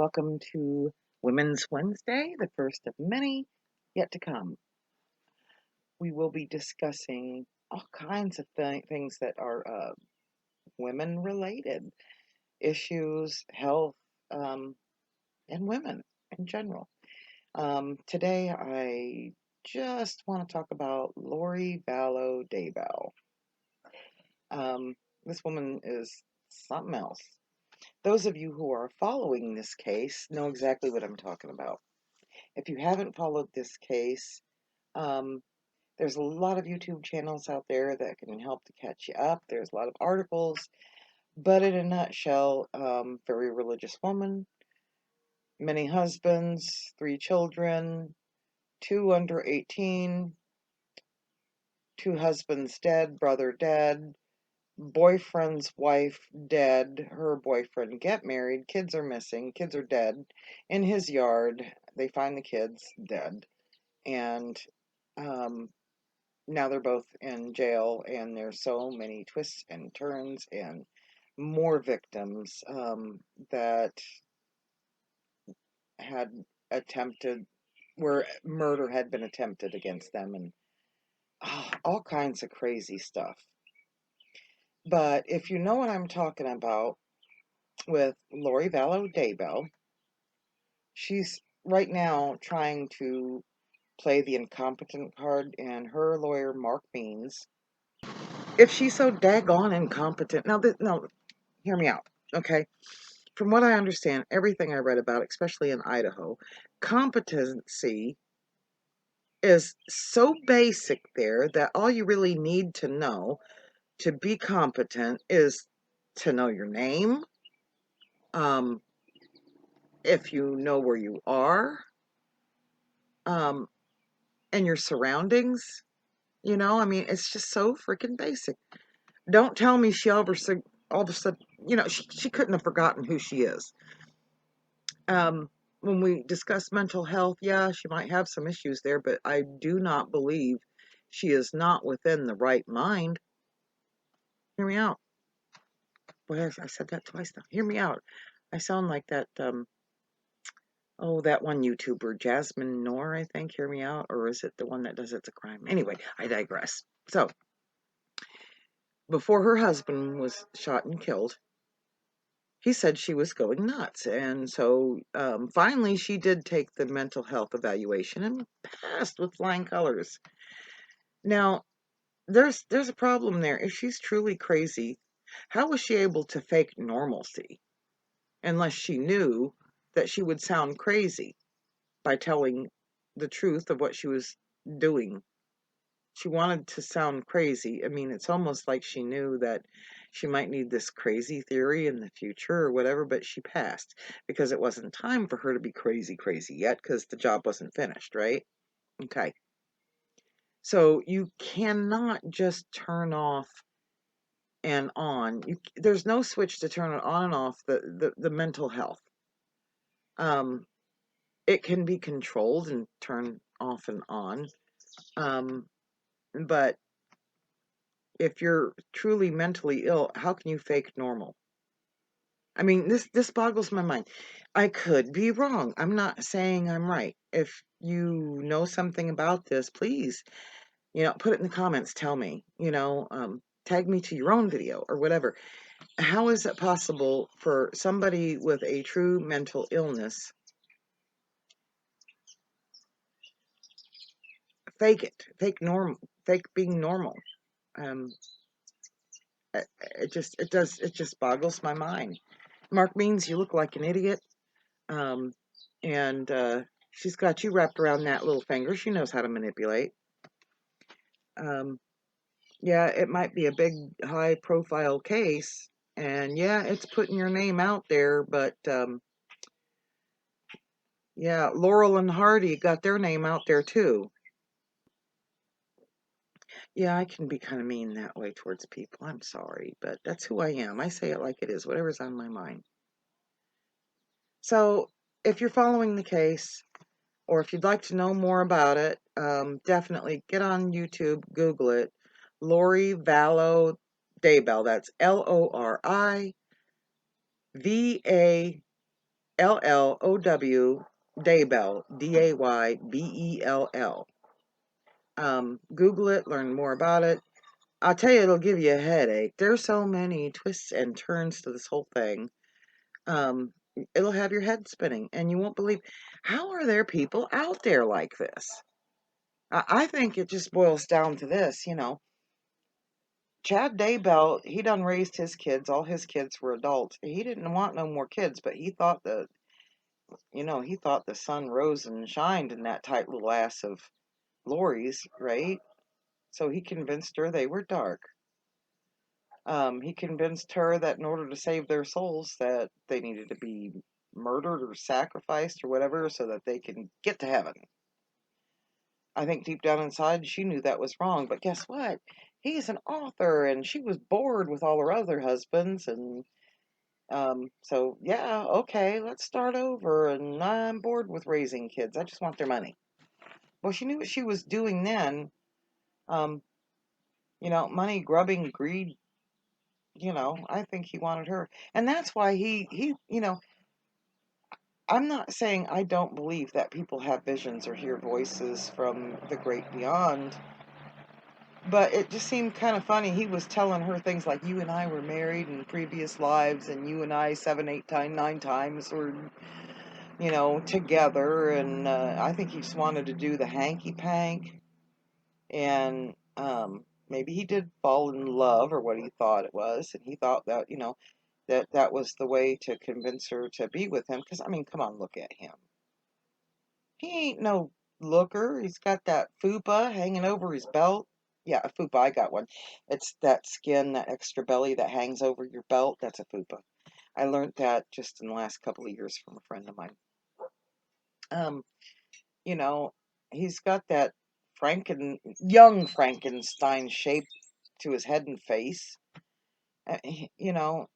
welcome to Women's Wednesday, the first of many yet to come. We will be discussing all kinds of things that are women related issues, health, and women in general. Today, I just want to talk about Lori Vallow Daybell. This woman is something else. Those of you who are following this case know exactly what I'm talking about. If you haven't followed this case, um, there's a lot of YouTube channels out there that can help to catch you up. There's a lot of articles, but in a nutshell, very religious woman, many husbands, 3 children, 2 under 18, 2 husbands dead, brother dead, boyfriend's wife dead, her boyfriend get married, kids are missing, kids are dead. In his yard, they find the kids dead. And now they're both in jail, and there's so many twists and turns and more victims that had attempted, where murder had been attempted against them, and all kinds of crazy stuff. But if you know what I'm talking about with Lori Vallow Daybell, she's right now trying to play the incompetent card, and her lawyer, Mark Means, if she's so daggone incompetent. Now, hear me out, okay? From what I understand, everything I read about, especially in Idaho, competency is so basic there that all you really need to know to be competent is to know your name, if you know where you are, and your surroundings. I mean, it's just so freaking basic. Don't tell me she all of a sudden, she couldn't have forgotten who she is. When we discuss mental health, yeah, she might have some issues there, but I do not believe she is not within the right mind. Hear me out. Well, I said that twice now. Hear me out. I sound like that, that one YouTuber, Jasmine Noor, I think. Hear me out. Or is it the one that does It's a Crime? Anyway, I digress. So, before her husband was shot and killed, he said she was going nuts. And so finally she did take the mental health evaluation and passed with flying colors. Now, there's a problem there. If she's truly crazy, how was she able to fake normalcy? Unless she knew that she would sound crazy by telling the truth of what she was doing. She wanted to sound crazy. I mean, it's almost like she knew that she might need this crazy theory in the future or whatever, but she passed because it wasn't time for her to be crazy yet, because the job wasn't finished, right? Okay. So you cannot just turn off and on. There's no switch to turn it on and off the mental health. It can be controlled and turned off and on. But if you're truly mentally ill, how can you fake normal? I mean, this boggles my mind. I could be wrong. I'm not saying I'm right. If you know something about this, please, put it in the comments. Tell me, tag me to your own video or whatever. How is it possible for somebody with a true mental illness fake being normal? It just boggles my mind. Mark Means, you look like an idiot. And she's got you wrapped around that little finger. She knows how to manipulate. Yeah, it might be a big, high-profile case, and yeah, it's putting your name out there, but yeah, Laurel and Hardy got their name out there too. Yeah, I can be kind of mean that way towards people. I'm sorry, but that's who I am. I say it like it is, whatever's on my mind. So, if you're following the case, or if you'd like to know more about it, definitely get on YouTube, Google it. Lori Vallow Daybell. That's Lorivallow. L-L-O-W, Daybell, Daybell. Google it, learn more about it. I'll tell you, it'll give you a headache. There's so many twists and turns to this whole thing. Um, it'll have your head spinning, and you won't believe, how are there people out there like this? I think it just boils down to this, Chad Daybell, he done raised his kids. All his kids were adults. He didn't want no more kids, but he thought that, he thought the sun rose and shined in that tight little ass of Lori's, right? So he convinced her they were dark. He convinced her that in order to save their souls, that they needed to be murdered or sacrificed or whatever so that they can get to heaven. I think deep down inside she knew that was wrong, but guess what? He's an author and she was bored with all her other husbands, and so yeah, okay, let's start over, and I'm bored with raising kids. I just want their money. Well, she knew what she was doing then. Um, money grubbing, greed, I think he wanted her. And that's why I'm not saying I don't believe that people have visions or hear voices from the great beyond, but it just seemed kind of funny. He was telling her things like, you and I were married in previous lives, and you and I 7, 8 times, 9 times were, together. And I think he just wanted to do the hanky pank. And maybe he did fall in love, or what he thought it was. And he thought that, that was the way to convince her to be with him. Because, I mean, come on, look at him. He ain't no looker. He's got that fupa hanging over his belt. Yeah, a fupa. I got one. It's that skin, that extra belly that hangs over your belt. That's a fupa. I learned that just in the last couple of years from a friend of mine. Um, you know, he's got that young Frankenstein shape to his head and face. You know,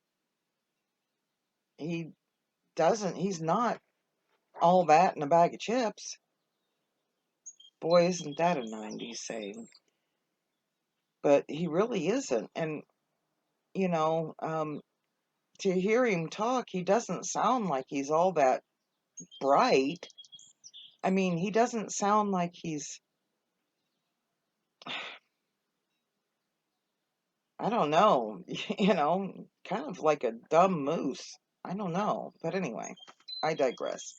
he he's not all that in a bag of chips. Boy, isn't that a 90s saying? But he really isn't. And, you know, um, to hear him talk, he doesn't sound like he's all that bright. I mean, he doesn't sound like he's, I don't know, kind of like a dumb moose. I don't know. But anyway, I digress.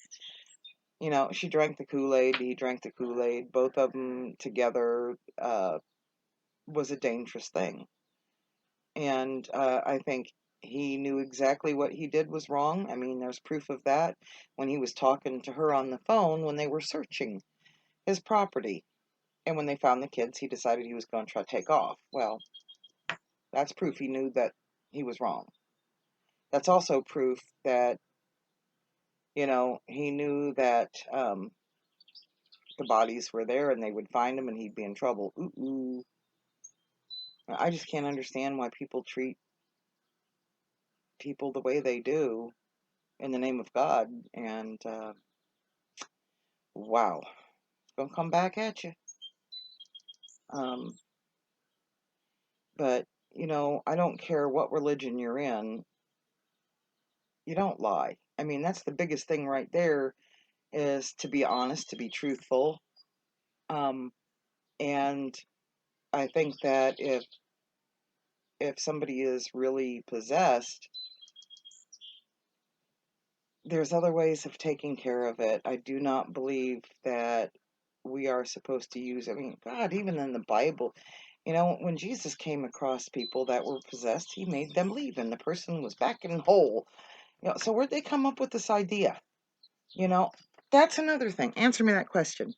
She drank the Kool-Aid, he drank the Kool-Aid. Both of them together was a dangerous thing. And I think he knew exactly what he did was wrong. I mean, there's proof of that when he was talking to her on the phone when they were searching his property. And when they found the kids, he decided he was going to try to take off. Well, that's proof he knew that he was wrong. That's also proof that, he knew that the bodies were there and they would find him and he'd be in trouble. Ooh. I just can't understand why people treat people the way they do in the name of God. And wow, it's gonna come back at you. Um, but I don't care what religion you're in, you don't lie. I mean, that's the biggest thing right there, is to be honest, to be truthful. Um, and I think that if somebody is really possessed, there's other ways of taking care of it. I do not believe that we are supposed to use, I mean, God, even in the Bible, when Jesus came across people that were possessed, he made them leave, and the person was back and whole. So where'd they come up with this idea? That's another thing. Answer me that question.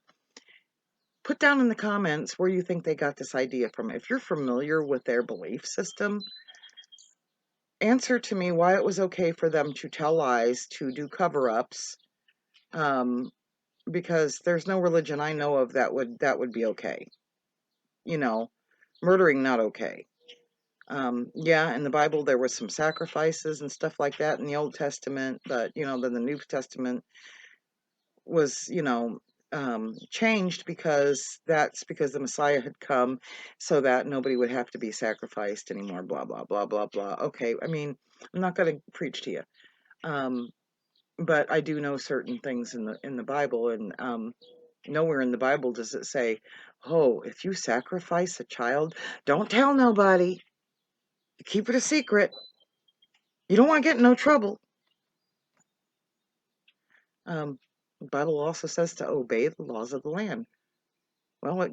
Put down in the comments where you think they got this idea from. If you're familiar with their belief system, answer to me why it was okay for them to tell lies, to do cover-ups, because there's no religion I know of that would be okay. Murdering, not okay. Yeah, in the Bible there was some sacrifices and stuff like that in the Old Testament, but then the New Testament was, changed because the Messiah had come, so that nobody would have to be sacrificed anymore. Blah blah blah blah blah. Okay, I mean, I'm not going to preach to you. Um, but I do know certain things in the Bible, and nowhere in the Bible does it say, "Oh, if you sacrifice a child, don't tell nobody. Keep it a secret. You don't want to get in no trouble." The Bible also says to obey the laws of the land. Well,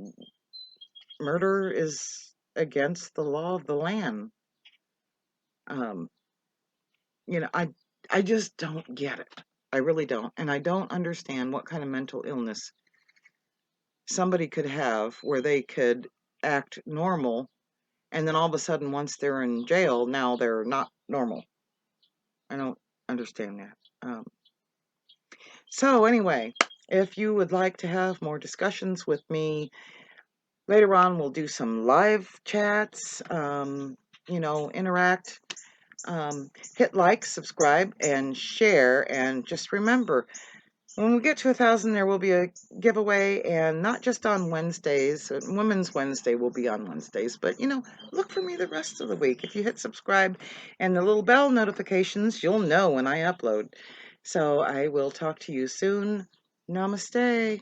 murder is against the law of the land. Um, I just don't get it. I really don't, and I don't understand what kind of mental illness somebody could have where they could act normal, and then all of a sudden, once they're in jail, now they're not normal. I don't understand that. So anyway, if you would like to have more discussions with me later on, we'll do some live chats, interact. Hit like, subscribe, and share. And just remember, when we get to 1,000, there will be a giveaway, and not just on Wednesdays. Women's Wednesday will be on Wednesdays, but look for me the rest of the week. If you hit subscribe and the little bell notifications, you'll know when I upload. So I will talk to you soon. Namaste.